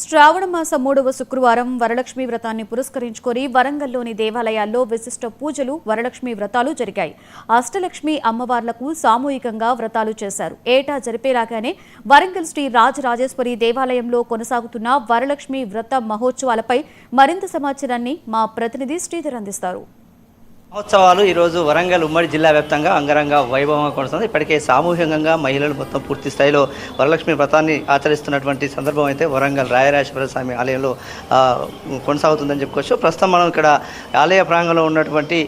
శ్రావణ మాస 3వ శుక్రవారం వరలక్ష్మి వ్రతాన్ని పురస్కరించుకొని వరంగల్లోని దేవాలయాల్లో విశిష్ట పూజలు వరలక్ష్మి వ్రతాలు జరిగాయి. అష్టలక్ష్మి అమ్మవార్లకు సామూహికంగా వ్రతాలు చేశారు. ఏటా జరిపేలాగానే వరంగల్ శ్రీ రాజరాజేశ్వరి దేవాలయంలో కొనసాగుతున్న వరలక్ష్మి వ్రత మహోత్సవాలపై మరింత సమాచారాన్ని మా ప్రతినిధి శ్రీధర్ అందిస్తారు. మహోత్సవాలు ఈరోజు వరంగల్ ఉమ్మడి జిల్లా వ్యాప్తంగా అంగరంగ వైభవంగా కొనసాగుతుంది. ఇప్పటికే సామూహికంగా మహిళలు మొత్తం పూర్తి స్థాయిలో వరలక్ష్మి వ్రతాన్ని ఆచరిస్తున్నటువంటి సందర్భం అయితే వరంగల్ రాయరాజేశ్వర స్వామి ఆలయంలో కొనసాగుతుందని చెప్పుకోవచ్చు. ప్రస్తుతం మనం ఇక్కడ ఆలయ ప్రాంగణంలో ఉన్నటువంటి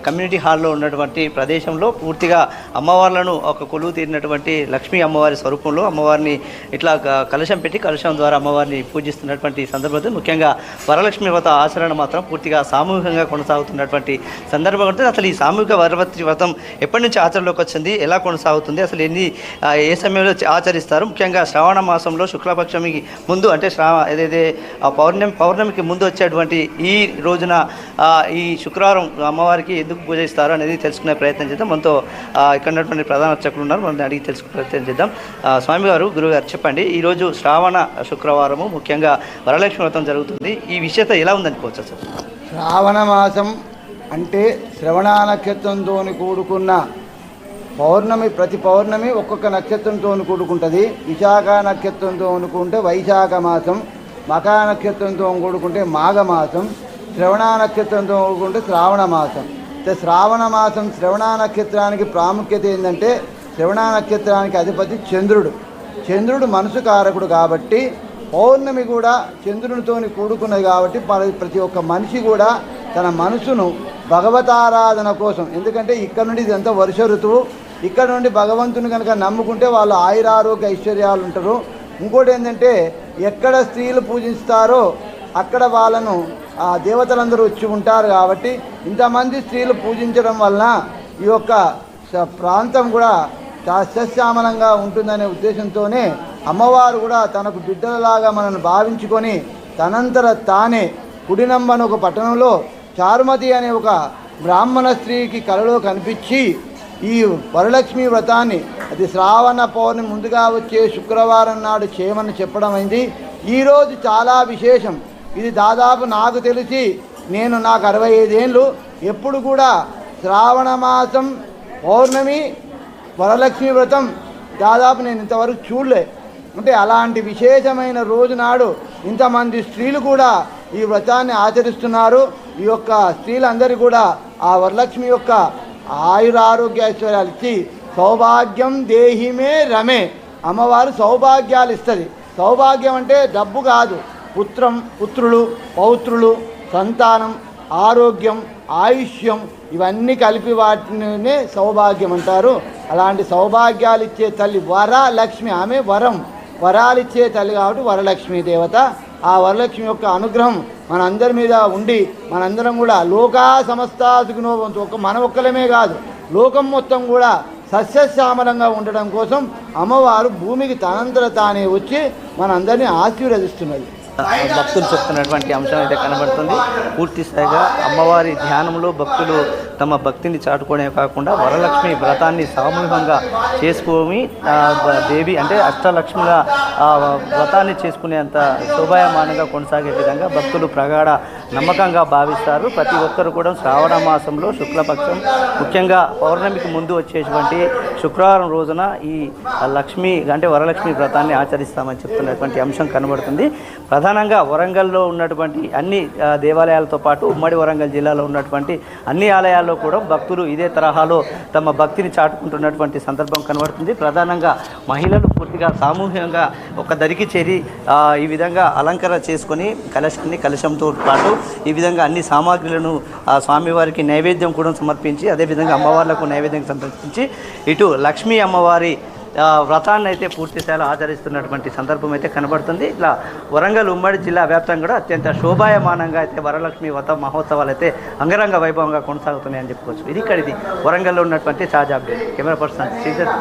కమ్యూనిటీ హాల్లో ఉన్నటువంటి ప్రదేశంలో పూర్తిగా అమ్మవార్లను ఒక కొలువు తీరినటువంటి లక్ష్మీ అమ్మవారి స్వరూపంలో అమ్మవారిని ఇట్లా కలశం పెట్టి కలశం ద్వారా అమ్మవారిని పూజిస్తున్నటువంటి సందర్భంతో ముఖ్యంగా వరలక్ష్మి వ్రత ఆచరణ మాత్రం పూర్తిగా సామూహికంగా కొనసాగుతున్నటువంటి సందర్భం ఉంటుంది. అసలు ఈ సామూహిక వరలక్ష్మి వ్రతం ఎప్పటి నుంచి ఆచరణలోకి వచ్చింది, ఎలా కొనసాగుతుంది, అసలు ఏ సమయంలో ఆచరిస్తారు, ముఖ్యంగా శ్రావణ మాసంలో శుక్లపక్షమికి ముందు అంటే ఏదైతే పౌర్ణమికి ముందు వచ్చేటువంటి ఈ రోజున ఈ శుక్రవారం అమ్మవారికి ఎందుకు పూజిస్తారు అనేది తెలుసుకునే ప్రయత్నం చేద్దాం. మనతో ఇక్కడ ఉన్నటువంటి ప్రధాన అర్చకులు ఉన్నారు, మనం అడిగి తెలుసుకునే ప్రయత్నం చేద్దాం. స్వామివారు, గురువుగారు చెప్పండి, ఈరోజు శ్రావణ శుక్రవారము ముఖ్యంగా వరలక్ష్మి వ్రతం జరుగుతుంది. ఈ విషయత ఎలా ఉందనుకోవచ్చు? అసలు శ్రావణ మాసం అంటే శ్రవణ నక్షత్రంతో కూడుకున్న పౌర్ణమి, ప్రతి పౌర్ణమి ఒక్కొక్క నక్షత్రంతో కూడుకుంటుంది. విశాఖ నక్షత్రంతో కూడుకుంటే వైశాఖ మాసం, మకా నక్షత్రంతో కూడుకుంటే మాఘమాసం, శ్రవణ నక్షత్రంతో కూడుకుంటే శ్రావణ మాసం. శ్రావణ మాసం శ్రవణ నక్షత్రానికి ప్రాముఖ్యత ఏంటంటే శ్రవణ నక్షత్రానికి అధిపతి చంద్రుడు. చంద్రుడు మనసు కారకుడు కాబట్టి పౌర్ణమి కూడా చంద్రునితో కూడుకున్నది కాబట్టి ప్రతి ఒక్క మనిషి కూడా తన మనసును భగవతారాధన కోసం, ఎందుకంటే ఇక్కడ నుండి ఇదంతా వర్ష ఋతువు, ఇక్కడ నుండి భగవంతుని కనుక నమ్ముకుంటే వాళ్ళు ఆయురారోగ్య ఐశ్వర్యాలు ఉంటారు. ఇంకోటి ఏంటంటే ఎక్కడ స్త్రీలు పూజిస్తారో అక్కడ వాళ్ళను ఆ దేవతలందరూ వచ్చి ఉంటారు. కాబట్టి ఇంతమంది స్త్రీలు పూజించడం వలన ఈ యొక్క ప్రాంతం కూడా సస్యశ్యామలంగా ఉంటుందనే ఉద్దేశంతోనే అమ్మవారు కూడా తనకు బిడ్డలలాగా మనల్ని భావించుకొని తనంతర తానే కుడినంబన ఒక పట్టణంలో చారుమతి అనే ఒక బ్రాహ్మణ స్త్రీకి కలలో కనిపించి ఈ వరలక్ష్మి వ్రతాన్ని అది శ్రావణ పౌర్ణమి ముందుగా వచ్చే శుక్రవారం నాడు చేయమని చెప్పడం అయింది. ఈరోజు చాలా విశేషం. ఇది దాదాపు నాకు తెలిసి నాకు 65 ఏళ్ళు ఎప్పుడు కూడా శ్రావణ మాసం పౌర్ణమి వరలక్ష్మి వ్రతం దాదాపు నేను ఇంతవరకు చూడలే. అంటే అలాంటి విశేషమైన రోజు నాడు ఇంతమంది స్త్రీలు కూడా ఈ వ్రతాన్ని ఆచరిస్తున్నారు. ఈ యొక్క స్త్రీలందరూ కూడా ఆ వరలక్ష్మి యొక్క ఆయురారోగ్య ఐశ్వర్యాలు ఇచ్చి సౌభాగ్యం దేహిమే రమే, అమ్మవారు సౌభాగ్యాలు ఇస్తుంది. సౌభాగ్యం అంటే డబ్బు కాదు, పుత్రులు, పౌత్రులు, సంతానం, ఆరోగ్యం, ఆయుష్యం ఇవన్నీ కలిపి వాటినే సౌభాగ్యం అంటారు. అలాంటి సౌభాగ్యాలు ఇచ్చే తల్లి వరలక్ష్మి, ఆమె వరాలిచ్చే తల్లి కాబట్టి వరలక్ష్మి దేవత. ఆ వరలక్ష్మి యొక్క అనుగ్రహం మనందరి మీద ఉండి మనందరం కూడా లోకా సమస్తా సుఖినోభవంతు, మన ఒక్కలమే కాదు లోకం మొత్తం కూడా సస్యశ్యామలంగా ఉండడం కోసం అమ్మవారు భూమికి తనంతర తానే వచ్చి మనందరినీ ఆశీర్వదిస్తున్నది. భక్తులు చెప్తున్నటువంటి అంశం అయితే కనబడుతుంది. పూర్తి స్థాయిగా అమ్మవారి ధ్యానంలో భక్తులు తమ భక్తిని చాటుకోవడమే కాకుండా వరలక్ష్మి వ్రతాన్ని సామూహికంగా చేసుకొని దేవి అంటే అష్టలక్ష్మిల వ్రతాన్ని చేసుకునేంత శోభాయమానంగా కొనసాగే విధంగా భక్తులు ప్రగాఢ నమ్మకంగా భావిస్తారు. ప్రతి ఒక్కరు కూడా శ్రావణ మాసంలో శుక్లపక్షం ముఖ్యంగా పౌర్ణమికి ముందు వచ్చేటువంటి శుక్రవారం రోజున ఈ లక్ష్మి అంటే వరలక్ష్మి వ్రతాన్ని ఆచరిస్తామని చెప్తున్నటువంటి అంశం కనబడుతుంది. ప్రధానంగా వరంగల్లో ఉన్నటువంటి అన్ని దేవాలయాలతో పాటు ఉమ్మడి వరంగల్ జిల్లాలో ఉన్నటువంటి అన్ని ఆలయాల్లో కూడా భక్తులు ఇదే తరహాలో తమ భక్తిని చాటుకుంటున్నటువంటి సందర్భం కనబడుతుంది. ప్రధానంగా మహిళలు పూర్తిగా సామూహికంగా ఒక దరికి చేరి ఈ విధంగా అలంకరణ చేసుకొని కలశంతో పాటు ఈ విధంగా అన్ని సామాగ్రులను స్వామివారికి నైవేద్యం కూడా సమర్పించి అదేవిధంగా అమ్మవార్లకు నైవేద్యం సమర్పించి ఇటు లక్ష్మీ అమ్మవారి వ్రతాన్ని అయితే పూర్తి స్థాయిలో ఆచరిస్తున్నటువంటి సందర్భం అయితే కనబడుతుంది. ఇట్లా వరంగల్ ఉమ్మడి జిల్లా వ్యాప్తంగా కూడా అత్యంత శోభాయమానంగా అయితే వరలక్ష్మి వ్రత మహోత్సవాలు అయితే అంగరంగ వైభవంగా కొనసాగుతున్నాయని చెప్పుకోవచ్చు. ఇది వరంగల్లో ఉన్నటువంటి తాజా అప్డేట్. Camera person Sridhar.